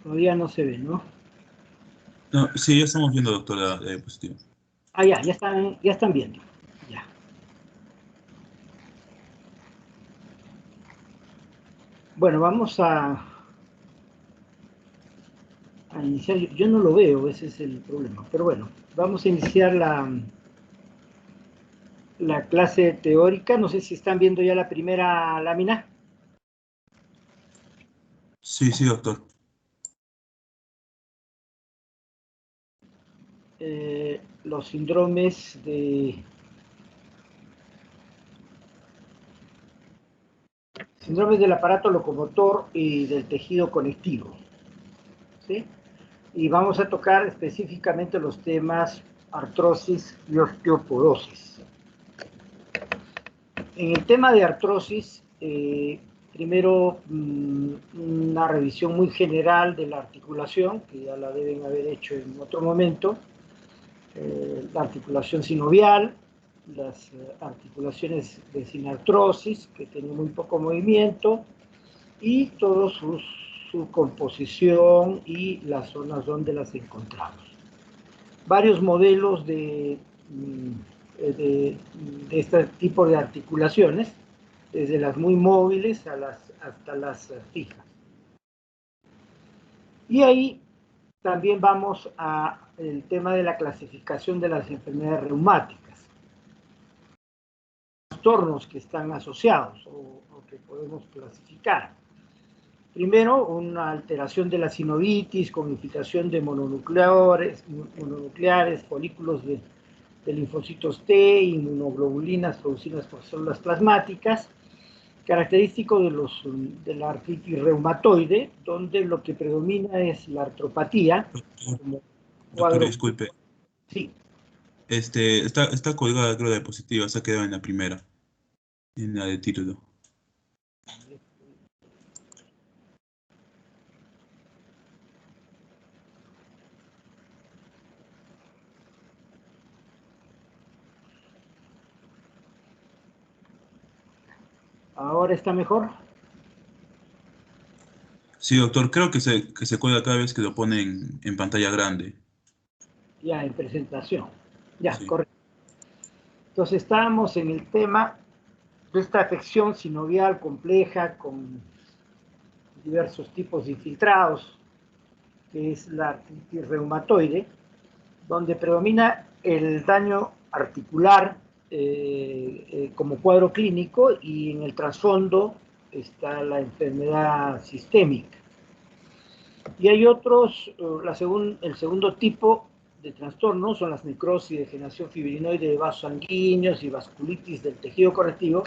Todavía no se ve, ¿no? No, sí, ya estamos viendo, doctor, la diapositiva. Ah, ya están viendo. Ya. Bueno, vamos a iniciar. Yo no lo veo, ese es el problema. Pero bueno, vamos a iniciar la clase teórica. No sé si están viendo ya la primera lámina. Sí, sí, doctor. Los síndromes del aparato locomotor y del tejido conectivo, ¿sí? Y vamos a tocar específicamente los temas artrosis y osteoporosis. En el tema de artrosis, primero una revisión muy general de la articulación, que ya la deben haber hecho en otro momento, la articulación sinovial, las articulaciones de sinartrosis, que tienen muy poco movimiento, y toda su composición y las zonas donde las encontramos. Varios modelos de este tipo de articulaciones, desde las muy móviles hasta las fijas. Y ahí también vamos al tema de la clasificación de las enfermedades reumáticas, trastornos que están asociados o que podemos clasificar. Primero, una alteración de la sinovitis con infiltración de mononucleares, folículos de linfocitos T, inmunoglobulinas producidas por células plasmáticas, característico de la artritis reumatoide, donde lo que predomina es la artropatía. Doctor, disculpe. Sí. Está colgada, creo, la diapositiva, se ha quedado en la primera, en la de título. ¿Ahora está mejor? Sí, doctor, creo que se cuelga cada vez que lo ponen en pantalla grande. Ya, en presentación. Ya, Sí. correcto. Entonces estábamos en el tema de esta afección sinovial compleja con diversos tipos de infiltrados, que es la artritis reumatoide, donde predomina el daño articular como cuadro clínico, y en el trasfondo está la enfermedad sistémica. Y hay otros, el segundo tipo de trastornos son las necrosis, degeneración fibrinoide de vasos sanguíneos y vasculitis del tejido conectivo,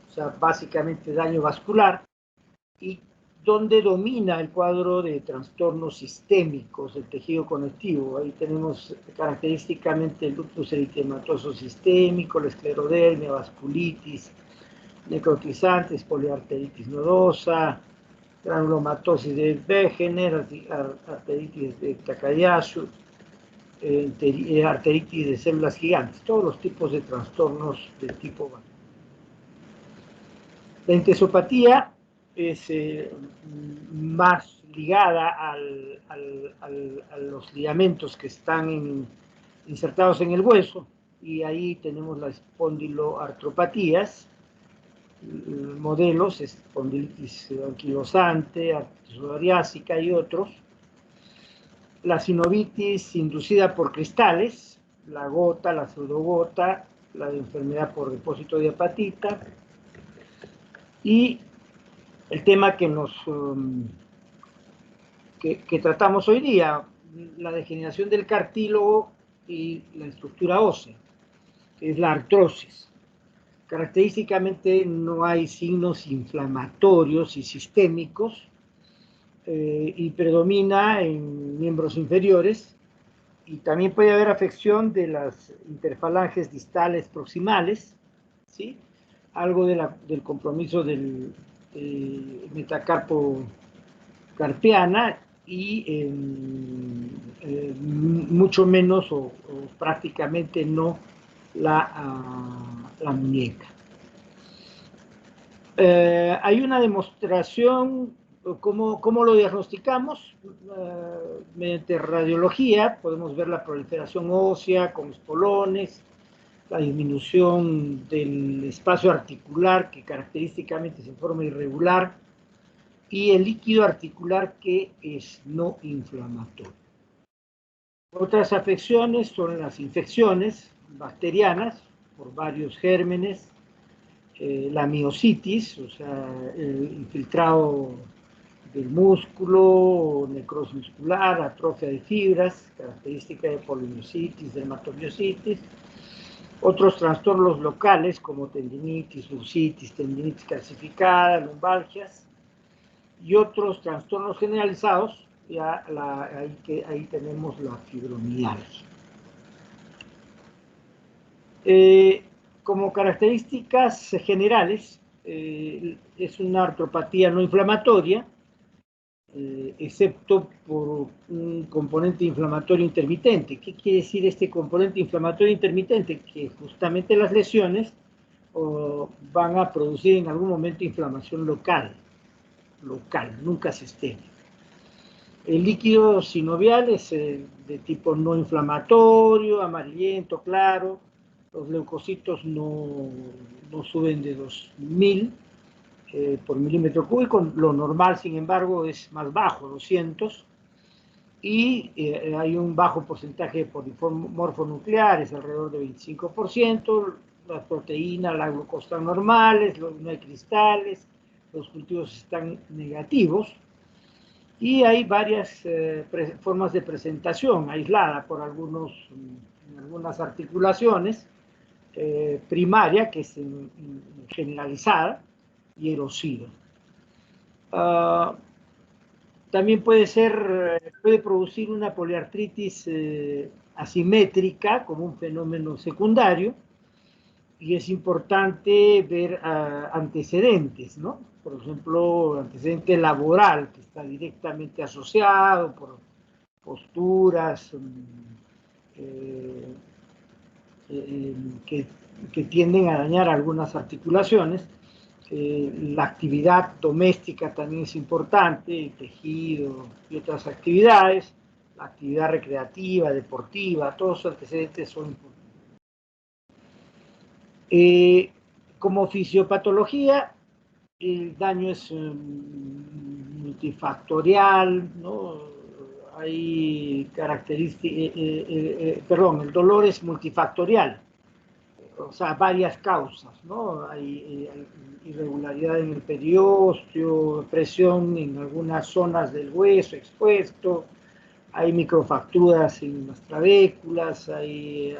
o sea, básicamente daño vascular, y donde domina el cuadro de trastornos sistémicos del tejido conectivo. Ahí tenemos característicamente el lupus eritematoso sistémico, la esclerodermia, vasculitis, necrotizantes, poliarteritis nodosa, granulomatosis de Wegener, arteritis de Takayasu, arteritis de células gigantes, todos los tipos de trastornos del tipo 1. La intesopatía es más ligada a los ligamentos que están insertados en el hueso, y ahí tenemos las espondiloartropatías, modelos, espondilitis anquilosante, artritis psoriásica y otros. La sinovitis inducida por cristales, la gota, la pseudogota, la enfermedad por depósito de apatita, y el tema que tratamos hoy día, la degeneración del cartílago y la estructura ósea, que es la artrosis. Característicamente no hay signos inflamatorios y sistémicos, y predomina en miembros inferiores, y también puede haber afección de las interfalanges distales proximales, ¿sí? Algo del compromiso del metacarpo carpiana, y mucho menos o prácticamente no la muñeca. Hay una demostración ¿Cómo lo diagnosticamos? Mediante radiología podemos ver la proliferación ósea con espolones, la disminución del espacio articular que característicamente es en forma irregular y el líquido articular que es no inflamatorio. Otras afecciones son las infecciones bacterianas por varios gérmenes, la miositis, o sea, el infiltrado del músculo, necrosis muscular, atrofia de fibras, característica de polimiositis, dermatomiositis, otros trastornos locales como tendinitis, bursitis, tendinitis calcificada, lumbalgias, y otros trastornos generalizados, ya ahí tenemos la fibromialgia. Como características generales, es una artropatía no inflamatoria, excepto por un componente inflamatorio intermitente. ¿Qué quiere decir este componente inflamatorio intermitente? Que justamente las lesiones van a producir en algún momento inflamación local, nunca sistémica. El líquido sinovial es de tipo no inflamatorio, amarillento, claro. Los leucocitos no suben de 2000 por milímetro cúbico. Lo normal, sin embargo, es más bajo, 200. Y hay un bajo porcentaje de polimorfonucleares, alrededor de 25%. Las proteínas, la glucosa están normales, no hay cristales, los cultivos están negativos. Y hay varias formas de presentación aislada por en algunas articulaciones, primaria, que es generalizada, y erosiva. También puede producir una poliartritis asimétrica como un fenómeno secundario, y es importante ver antecedentes, ¿no? Por ejemplo, antecedente laboral, que está directamente asociado por posturas que tienden a dañar algunas articulaciones. La actividad doméstica también es importante, el tejido y otras actividades, la actividad recreativa, deportiva, todos los antecedentes son importantes. Como fisiopatología, el daño es multifactorial, ¿no? Hay características, el dolor es multifactorial, o sea, varias causas, ¿no? Hay irregularidad en el periósteo, presión en algunas zonas del hueso expuesto, hay microfracturas en las trabéculas, hay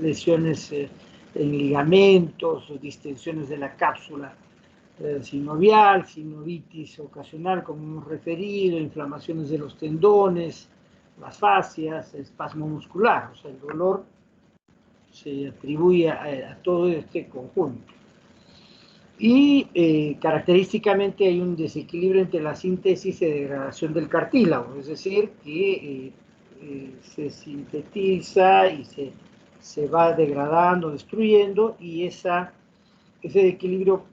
lesiones en ligamentos, distensiones de la cápsula sinovial, sinovitis ocasional, como hemos referido, inflamaciones de los tendones, las fascias, espasmo muscular, o sea, el dolor se atribuye a todo este conjunto. Y característicamente hay un desequilibrio entre la síntesis y degradación del cartílago, es decir, que se sintetiza y se va degradando, destruyendo, y ese desequilibrio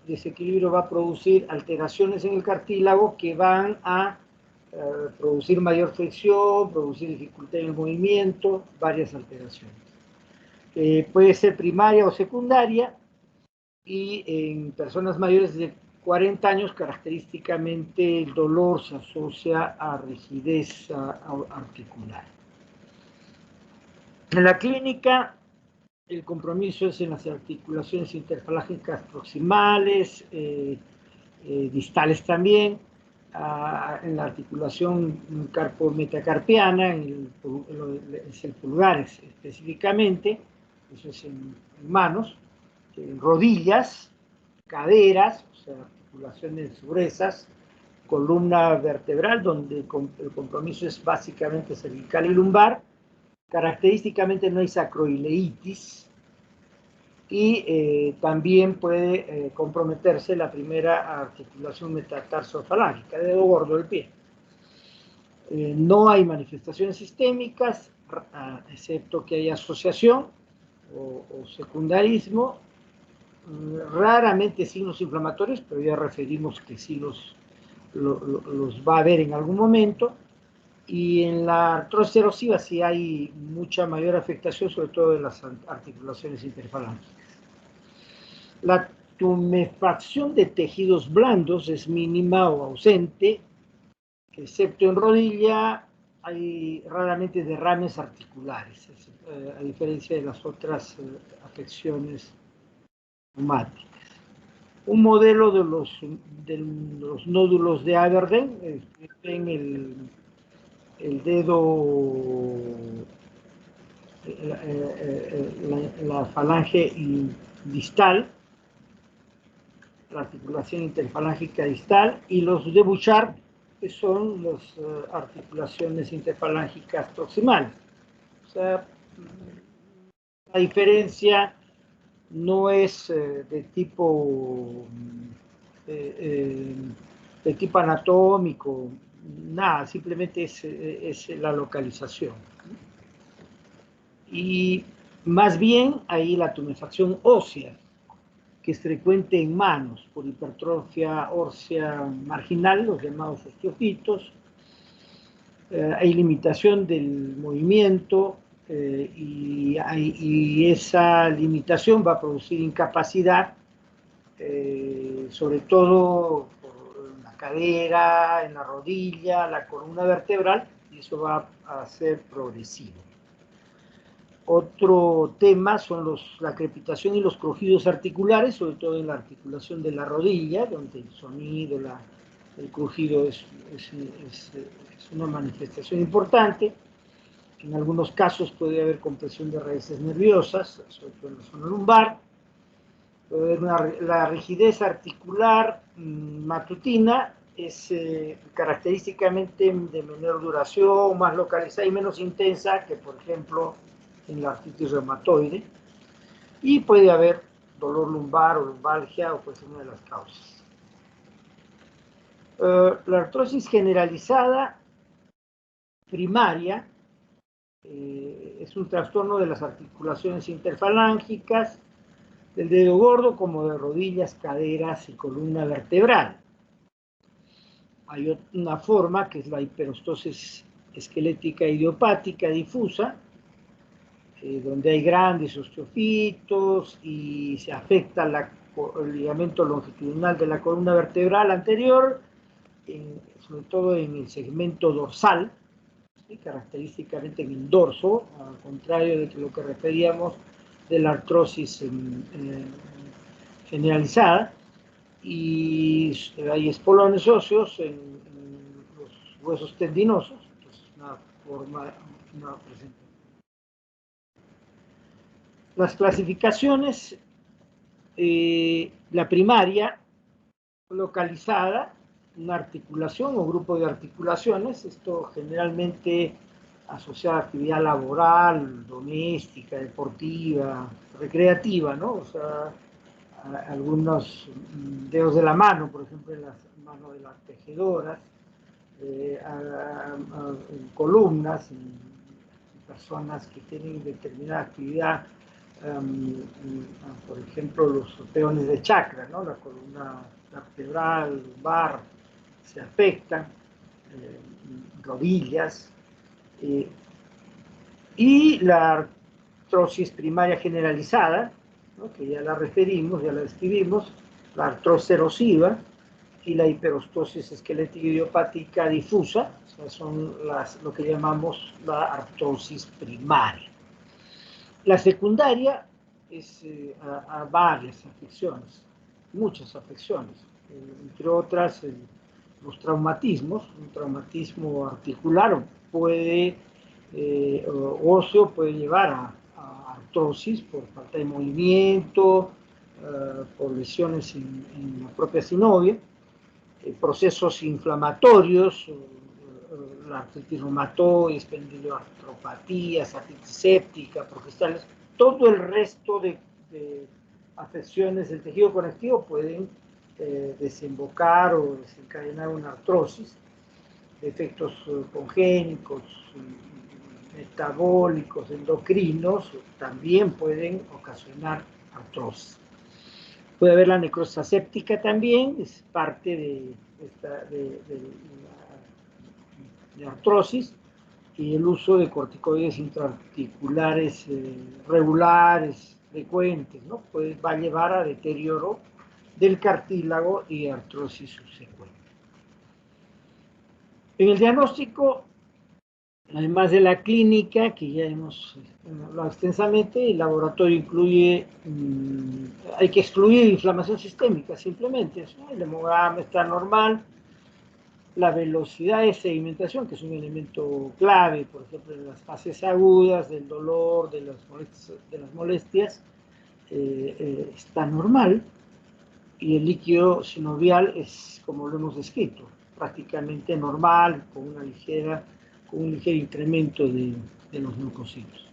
va a producir alteraciones en el cartílago que van a producir mayor fricción, producir dificultad en el movimiento, varias alteraciones. Puede ser primaria o secundaria, y en personas mayores de 40 años característicamente el dolor se asocia a rigidez articular. En la clínica, el compromiso es en las articulaciones interfalángicas proximales, distales también, en la articulación carpo-metacarpiana, es el pulgar específicamente, eso es en manos, en rodillas, caderas, o sea, articulaciones gruesas, columna vertebral, donde el compromiso es básicamente cervical y lumbar. Característicamente no hay sacroileitis, y también puede comprometerse la primera articulación metatarsofalágica, dedo gordo del pie. No hay manifestaciones sistémicas, excepto que haya asociación o secundarismo, raramente signos inflamatorios, pero ya referimos que sí los va a ver en algún momento. Y en la artrosis erosiva sí hay mucha mayor afectación, sobre todo de las articulaciones interfalángicas. La tumefacción de tejidos blandos es mínima o ausente, excepto en rodilla. Hay raramente derrames articulares, a diferencia de las otras afecciones reumáticas. Un modelo de los nódulos de Aberdeen, en el dedo, la falange distal, la articulación interfalángica distal, y los de Bouchard, que son las articulaciones interfalángicas proximales. O sea, la diferencia no es de tipo anatómico, nada, simplemente es la localización. Y más bien ahí la tumefacción ósea, que es frecuente en manos por hipertrofia ósea marginal, los llamados osteofitos. Hay limitación del movimiento y esa limitación va a producir incapacidad, sobre todo en la cadera, en la rodilla, la columna vertebral, y eso va a ser progresivo. Otro tema son la crepitación y los crujidos articulares, sobre todo en la articulación de la rodilla, donde el sonido, el crujido es una manifestación importante. En algunos casos puede haber compresión de raíces nerviosas, sobre todo en la zona lumbar. Puede haber la rigidez articular matutina, es característicamente de menor duración, más localizada y menos intensa que, por ejemplo, en la artritis reumatoide, y puede haber dolor lumbar o lumbalgia, o puede ser una de las causas. La artrosis generalizada primaria es un trastorno de las articulaciones interfalángicas, del dedo gordo, como de rodillas, caderas y columna vertebral. Hay una forma que es la hiperostosis esquelética idiopática difusa, donde hay grandes osteofitos y se afecta el ligamento longitudinal de la columna vertebral anterior, sobre todo en el segmento dorsal, ¿sí? Característicamente en el dorso, al contrario de lo que referíamos de la artrosis generalizada, y hay espolones óseos en los huesos tendinosos. Entonces, una presentación. Las clasificaciones, la primaria, localizada, una articulación o grupo de articulaciones, esto generalmente asociado a actividad laboral, doméstica, deportiva, recreativa, ¿no? O sea, algunos dedos de la mano, por ejemplo, en las manos de las tejedoras, columnas, personas que tienen determinada actividad, por ejemplo, los peones de chakra, ¿no? La columna vertebral, lumbar, se afectan, rodillas, y la artrosis primaria generalizada, ¿no? Que ya la referimos, ya la describimos, la artrosis erosiva y la hiperostosis esquelética idiopática difusa, o sea, son lo que llamamos la artrosis primaria. La secundaria es a varias afecciones, muchas afecciones, entre otras los traumatismos. Un traumatismo articular puede, óseo, puede llevar a artrosis por falta de movimiento, por lesiones en la propia sinovia, procesos inflamatorios, la artritis reumatoide, espondiloartropatías, artritis séptica, progestales, todo el resto de afecciones del tejido conectivo pueden desembocar o desencadenar una artrosis. Efectos congénicos, metabólicos, endocrinos, también pueden ocasionar artrosis. Puede haber la necrosis aséptica también, es parte de de artrosis, y el uso de corticoides intraarticulares regulares, frecuentes, ¿no? Pues va a llevar a deterioro del cartílago y artrosis subsecuente. En el diagnóstico, además de la clínica, que ya hemos hablado extensamente, el laboratorio incluye, hay que excluir inflamación sistémica, simplemente, ¿no? El hemograma está normal, la velocidad de sedimentación, que es un elemento clave, por ejemplo, en las fases agudas del dolor, de las molestias, está normal, y el líquido sinovial es, como lo hemos descrito, prácticamente normal, con un ligero incremento de los leucocitos.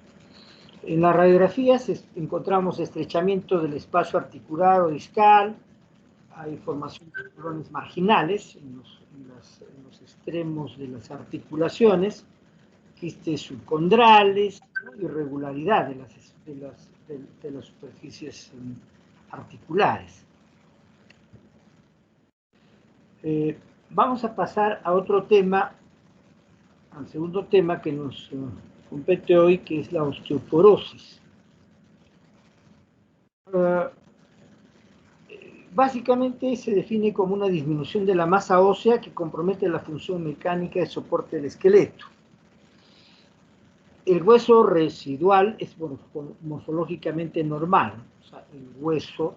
En las radiografías encontramos estrechamiento del espacio articular o discal, hay formación de neurones marginales en los extremos de las articulaciones, quistes subcondrales, ¿no? Irregularidad de las superficies articulares. Vamos a pasar a otro tema, al segundo tema que nos compete hoy, que es la osteoporosis. Básicamente se define como una disminución de la masa ósea que compromete la función mecánica de soporte del esqueleto. El hueso residual es morfológicamente normal, o sea, el hueso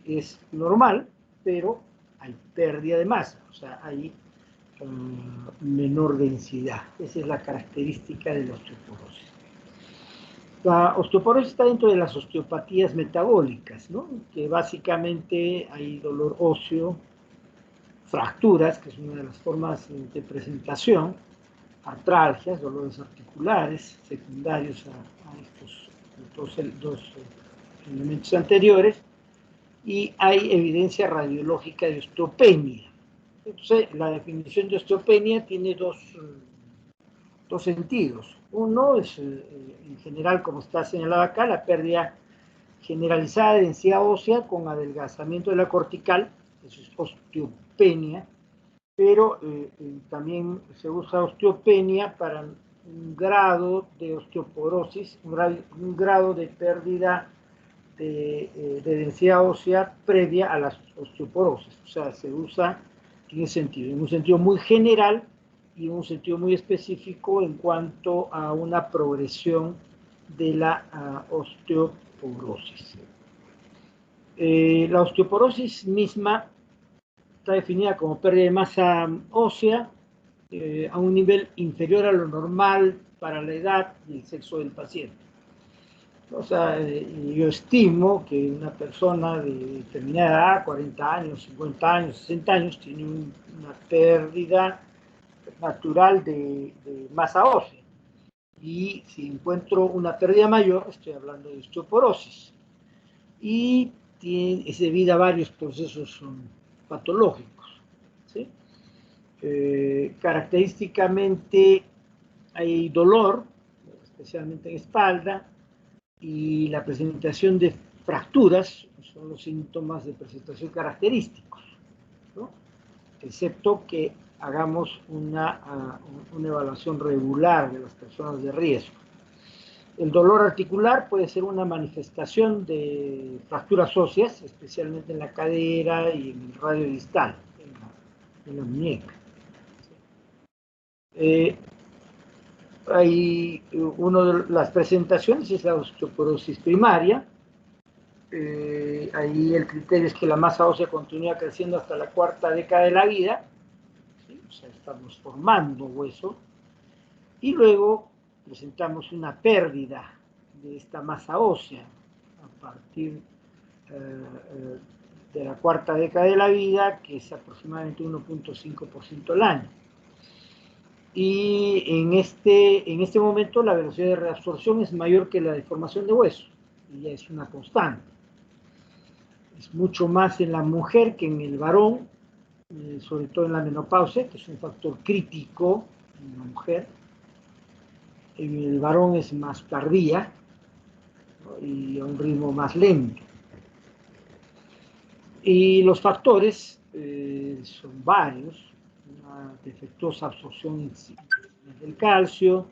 es normal, pero hay pérdida de masa, o sea, hay menor densidad. Esa es la característica de la osteoporosis. La osteoporosis está dentro de las osteopatías metabólicas, ¿no? Que básicamente hay dolor óseo, fracturas, que es una de las formas de presentación, artralgias, dolores articulares secundarios a estos dos elementos anteriores, y hay evidencia radiológica de osteopenia. Entonces, la definición de osteopenia tiene dos sentidos. Uno es, en general, como está señalado acá, la pérdida generalizada de densidad ósea con adelgazamiento de la cortical, eso es osteopenia, pero también se usa osteopenia para un grado de osteoporosis, un grado de pérdida de densidad ósea previa a la osteoporosis. O sea, se usa en ese sentido, en un sentido muy general y en un sentido muy específico en cuanto a una progresión de la osteoporosis. La osteoporosis misma está definida como pérdida de masa ósea a un nivel inferior a lo normal para la edad y el sexo del paciente. O sea, yo estimo que una persona de determinada edad, 40 años, 50 años, 60 años, tiene una pérdida natural de masa ósea. Y si encuentro una pérdida mayor, estoy hablando de osteoporosis. Y es debida a varios procesos patológicos, ¿sí? Característicamente hay dolor, especialmente en espalda, y la presentación de fracturas son los síntomas de presentación característicos, ¿no? Excepto que hagamos una evaluación regular de las personas de riesgo. El dolor articular puede ser una manifestación de fracturas óseas, especialmente en la cadera y en el radio distal, en la muñeca. Hay una de las presentaciones es la osteoporosis primaria. Ahí el criterio es que la masa ósea continúa creciendo hasta la cuarta década de la vida, ¿sí? O sea, estamos formando hueso, y luego presentamos una pérdida de esta masa ósea a partir de la cuarta década de la vida, que es aproximadamente 1.5% al año. Y en este momento la velocidad de reabsorción es mayor que la de formación de hueso, y ya es una constante. Es mucho más en la mujer que en el varón, sobre todo en la menopausia, que es un factor crítico en la mujer. En el varón es más tardía, ¿no? Y a un ritmo más lento. Y los factores son varios: una defectuosa absorción del calcio,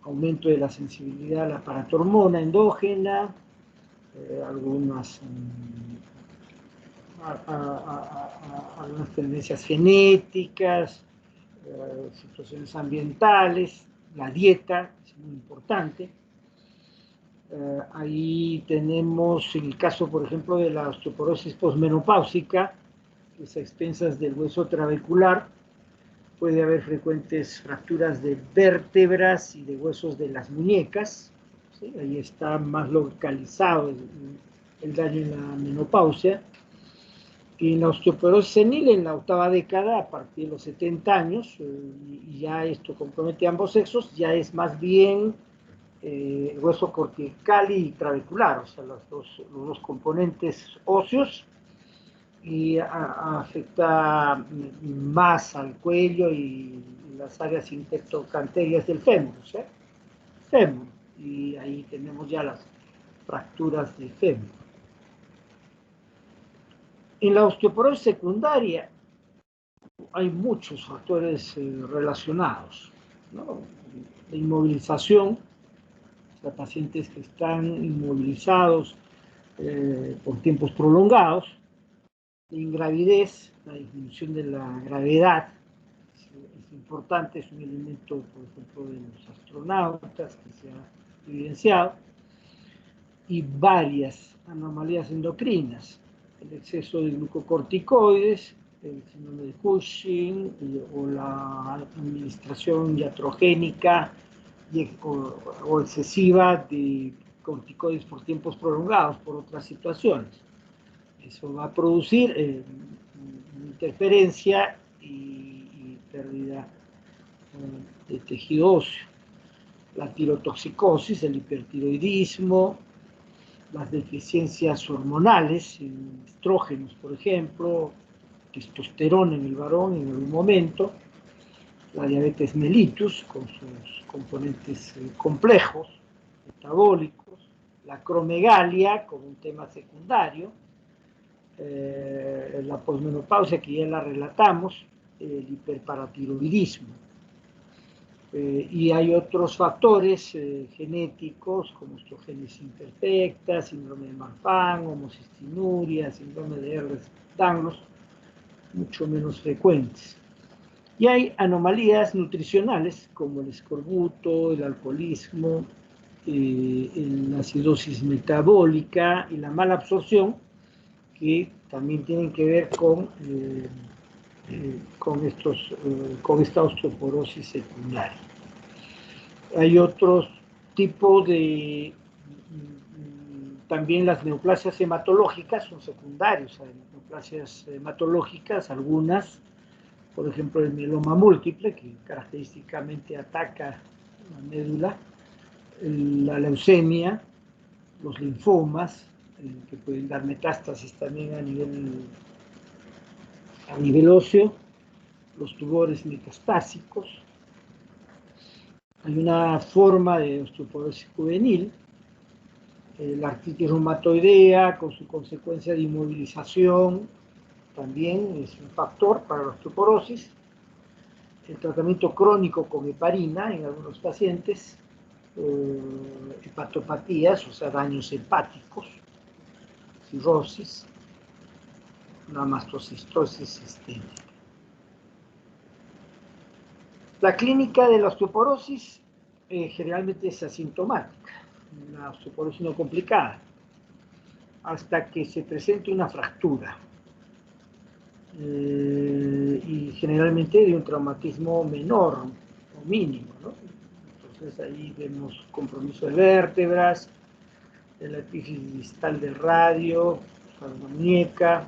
aumento de la sensibilidad a la paratormona endógena, algunas algunas tendencias genéticas, situaciones ambientales, la dieta es muy importante. Ahí tenemos el caso, por ejemplo, de la osteoporosis posmenopáusica, que es a expensas del hueso trabecular. Puede haber frecuentes fracturas de vértebras y de huesos de las muñecas, ¿sí? Ahí está más localizado el daño en la menopausia. Y en la osteoporosis senil, en la octava década, a partir de los 70 años, y ya esto compromete a ambos sexos, ya es más bien hueso cortical y trabecular, o sea, los dos componentes óseos, y afecta más al cuello y las áreas intertocanterias del fémur, ¿sí? Fémur, y ahí tenemos ya las fracturas de fémur. En la osteoporosis secundaria hay muchos factores relacionados, ¿no? La inmovilización, o sea, pacientes que están inmovilizados por tiempos prolongados, la ingravidez, la disminución de la gravedad, es importante, es un elemento, por ejemplo, de los astronautas que se ha evidenciado, y varias anomalías endocrinas, el exceso de glucocorticoides, el síndrome de Cushing, o la administración iatrogénica o excesiva de corticoides por tiempos prolongados, por otras situaciones. Eso va a producir interferencia y pérdida de tejido óseo. La tirotoxicosis, el hipertiroidismo, las deficiencias hormonales, estrógenos, por ejemplo, testosterona en el varón en algún momento, la diabetes mellitus con sus componentes complejos, metabólicos, la acromegalia como un tema secundario, la posmenopausia que ya la relatamos, el hiperparatiroidismo. Y hay otros factores genéticos como osteogénesis imperfecta, síndrome de Marfan, homocistinuria, síndrome de Ehlers-Danlos, mucho menos frecuentes. Y hay anomalías nutricionales como el escorbuto, el alcoholismo, la acidosis metabólica y la mala absorción, que también tienen que ver con esta osteoporosis secundaria. Hay otros tipos de... También las neoplasias hematológicas son secundarias. Hay neoplasias hematológicas, algunas, por ejemplo, el mieloma múltiple, que característicamente ataca la médula, la leucemia, los linfomas, que pueden dar metástasis también a nivel óseo, los tumores metastásicos. Hay una forma de osteoporosis juvenil, la artritis reumatoidea, con su consecuencia de inmovilización, también es un factor para la osteoporosis. El tratamiento crónico con heparina en algunos pacientes, hepatopatías, o sea, daños hepáticos, cirrosis, una mastocistosis sistémica. La clínica de la osteoporosis generalmente es asintomática, una osteoporosis no complicada, hasta que se presente una fractura, y generalmente de un traumatismo menor o mínimo, ¿no? Entonces ahí vemos compromiso de vértebras, de la epífisis distal del radio, la muñeca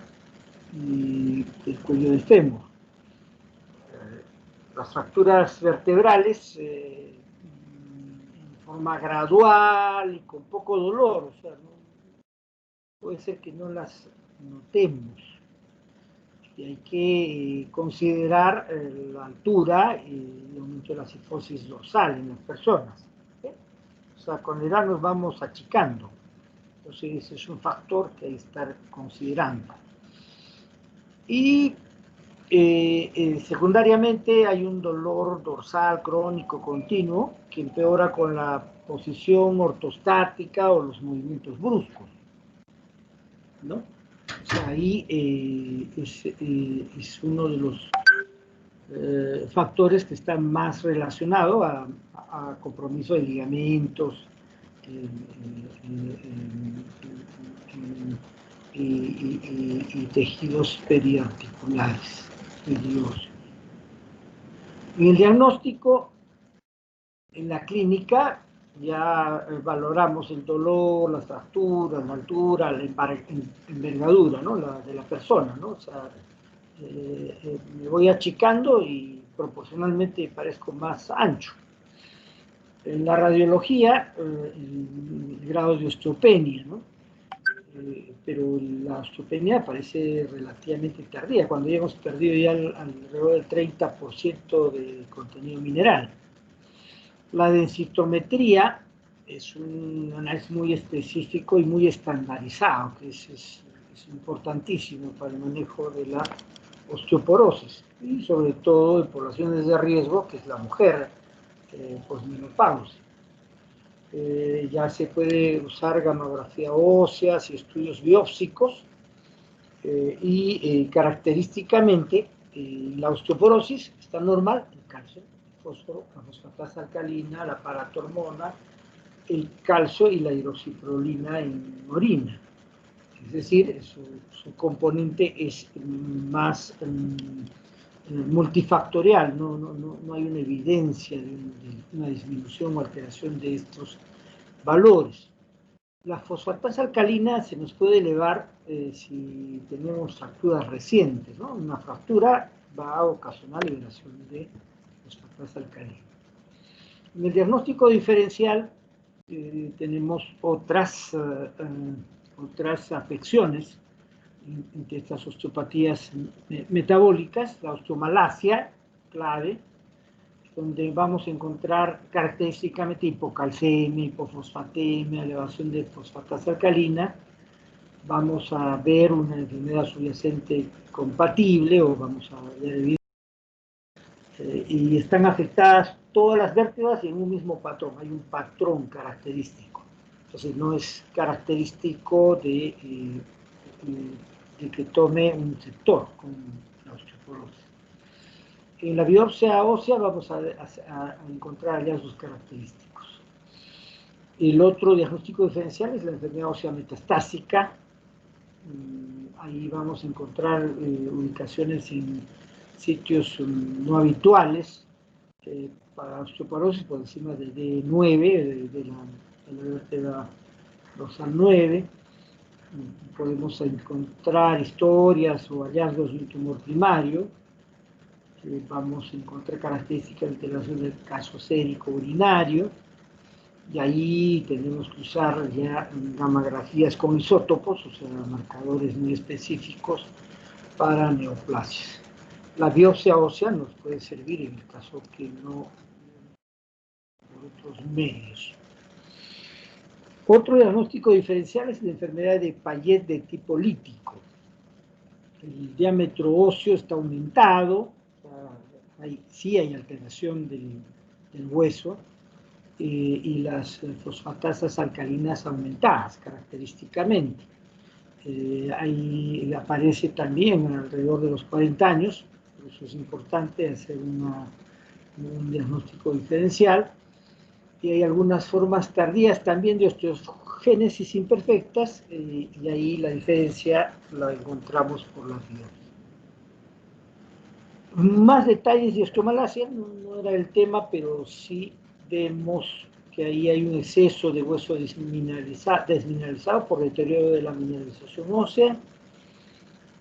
y el cuello del fémur. Las fracturas vertebrales en forma gradual y con poco dolor, o sea, ¿no? Puede ser que no las notemos, y hay que considerar la altura y el aumento de la cifosis dorsal en las personas, ¿sí? O sea, con la edad nos vamos achicando, entonces ese es un factor que hay que estar considerando. Y secundariamente hay un dolor dorsal crónico continuo que empeora con la posición ortostática o los movimientos bruscos, ¿no? O sea, ahí es uno de los factores que están más relacionados a compromiso de ligamentos y tejidos periarticulares. En el diagnóstico, en la clínica, ya valoramos el dolor, las fracturas, la altura, la envergadura, ¿no? de la persona, ¿no? O sea, me voy achicando y proporcionalmente parezco más ancho. En la radiología, el grado de osteopenia, ¿no? Pero la osteopenia parece relativamente tardía, cuando ya hemos perdido ya alrededor del 30% de contenido mineral. La densitometría es un análisis muy específico y muy estandarizado, que es importantísimo para el manejo de la osteoporosis, y sobre todo en poblaciones de riesgo, que es la mujer posmenopausia. Ya se puede usar gamografía ósea y estudios biópsicos, y característicamente la osteoporosis está normal, el calcio, el fósforo, la fosfatasa alcalina, la paratormona, el calcio y la hidroxiprolina en orina. Es decir, su componente es más multifactorial, no hay una evidencia de una disminución o alteración de estos valores. La fosfatasa alcalina se nos puede elevar si tenemos fracturas recientes, ¿no? Una fractura va a ocasionar liberación de fosfatasa alcalina. En el diagnóstico diferencial tenemos otras afecciones entre estas osteopatías metabólicas, la osteomalacia, clave, donde vamos a encontrar característicamente hipocalcemia, hipofosfatemia, elevación de fosfatasa alcalina. Vamos a ver una enfermedad subyacente compatible, o vamos a ver y están afectadas todas las vértebras y en un mismo patrón, hay un patrón característico. Entonces no es característico de que tome un sector con la osteoporosis. En la biopsia ósea vamos a encontrar hallazgos característicos. El otro diagnóstico diferencial es la enfermedad ósea metastásica. Ahí vamos a encontrar ubicaciones en sitios no habituales para osteoporosis por encima de D9, de la vértebra dorsal 9. Podemos encontrar historias o hallazgos de un tumor primario. Vamos a encontrar características de alteración del caso sérico urinario, y ahí tenemos que usar ya gamografías con isótopos, o sea, marcadores muy específicos para neoplasias. La biopsia ósea nos puede servir en el caso que no por otros medios. Otro diagnóstico diferencial es la enfermedad de Payet de tipo lítico. El diámetro óseo está aumentado, sí hay alteración del hueso, y las fosfatasas alcalinas aumentadas característicamente. Ahí aparece también alrededor de los 40 años, por eso es importante hacer un diagnóstico diferencial. Y hay algunas formas tardías también de osteogénesis imperfectas, y ahí la diferencia la encontramos por las vías. Más detalles de osteomalacia, no era el tema, pero sí vemos que ahí hay un exceso de hueso desmineralizado por deterioro de la mineralización ósea.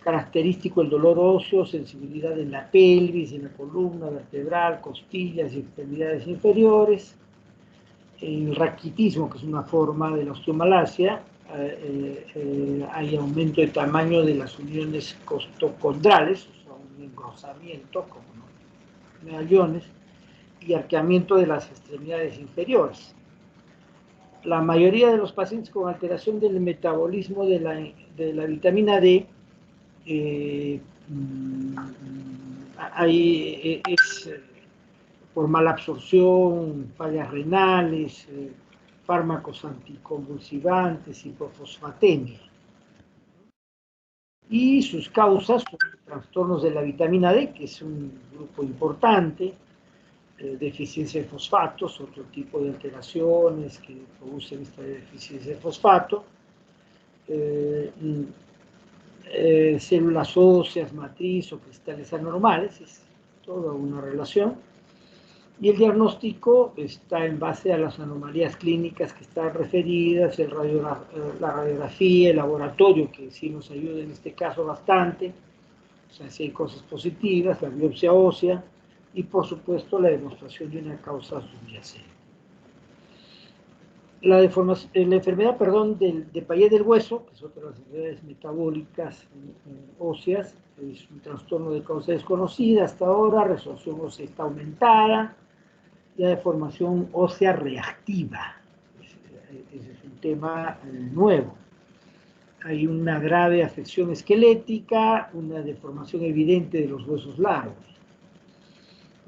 Característico el dolor óseo, sensibilidad en la pelvis, en la columna vertebral, costillas y extremidades inferiores. El raquitismo, que es una forma de la osteomalacia, hay aumento de tamaño de las uniones costocondrales, o sea, un engrosamiento como medallones, y arqueamiento de las extremidades inferiores. La mayoría de los pacientes con alteración del metabolismo de la vitamina D es por malabsorción, fallas renales, fármacos anticonvulsivantes, hipofosfatemia. Y sus causas son trastornos de la vitamina D, que es un grupo importante, deficiencia de fosfatos, otro tipo de alteraciones que producen esta deficiencia de fosfato, células óseas, matriz o cristales anormales, es toda una relación. Y el diagnóstico está en base a las anomalías clínicas que están referidas, la radiografía, el laboratorio, que sí nos ayuda en este caso bastante, o sea, si hay cosas positivas, la biopsia ósea, y por supuesto la demostración de una causa subyacente. La enfermedad, de Payet del hueso, que es otra de las enfermedades metabólicas óseas, es un trastorno de causa desconocida hasta ahora, resolución ósea está aumentada, la deformación ósea reactiva. Ese es un tema nuevo. Hay una grave afección esquelética, una deformación evidente de los huesos largos.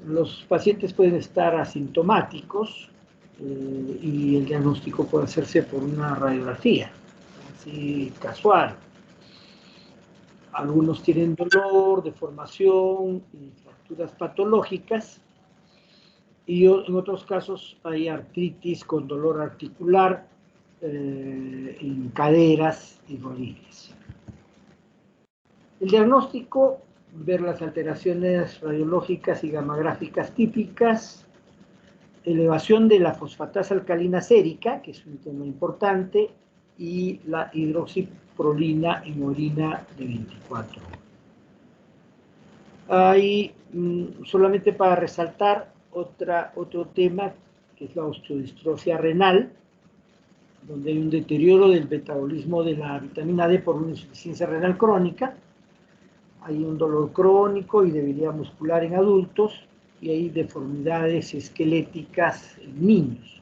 Los pacientes pueden estar asintomáticos y el diagnóstico puede hacerse por una radiografía, así casual. Algunos tienen dolor, deformación y fracturas patológicas, y en otros casos hay artritis con dolor articular en caderas y rodillas. El diagnóstico, ver las alteraciones radiológicas y gamagráficas típicas, elevación de la fosfatasa alcalina sérica, que es un tema importante, y la hidroxiprolina en orina de 24 horas. Hay, solamente para resaltar, otro tema, que es la osteodistrofia renal, donde hay un deterioro del metabolismo de la vitamina D por una insuficiencia renal crónica, hay un dolor crónico y debilidad muscular en adultos, y hay deformidades esqueléticas en niños.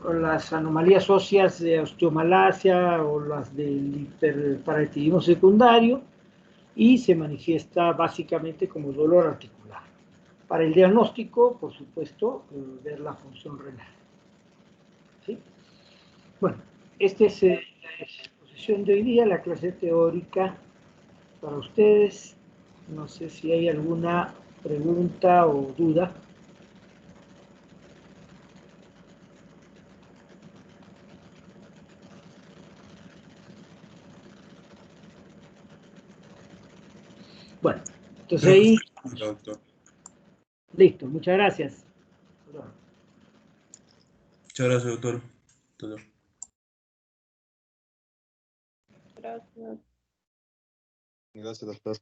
Las anomalías óseas de osteomalacia o las del hiperparatidismo secundario, y se manifiesta básicamente como dolor articular. Para el diagnóstico, por supuesto, ver la función renal. ¿Sí? Bueno, esta es la exposición de hoy día, la clase teórica para ustedes. No sé si hay alguna pregunta o duda. Bueno, entonces ahí... Doctor. Listo, muchas gracias. Muchas gracias, doctor. Gracias. Gracias, doctor.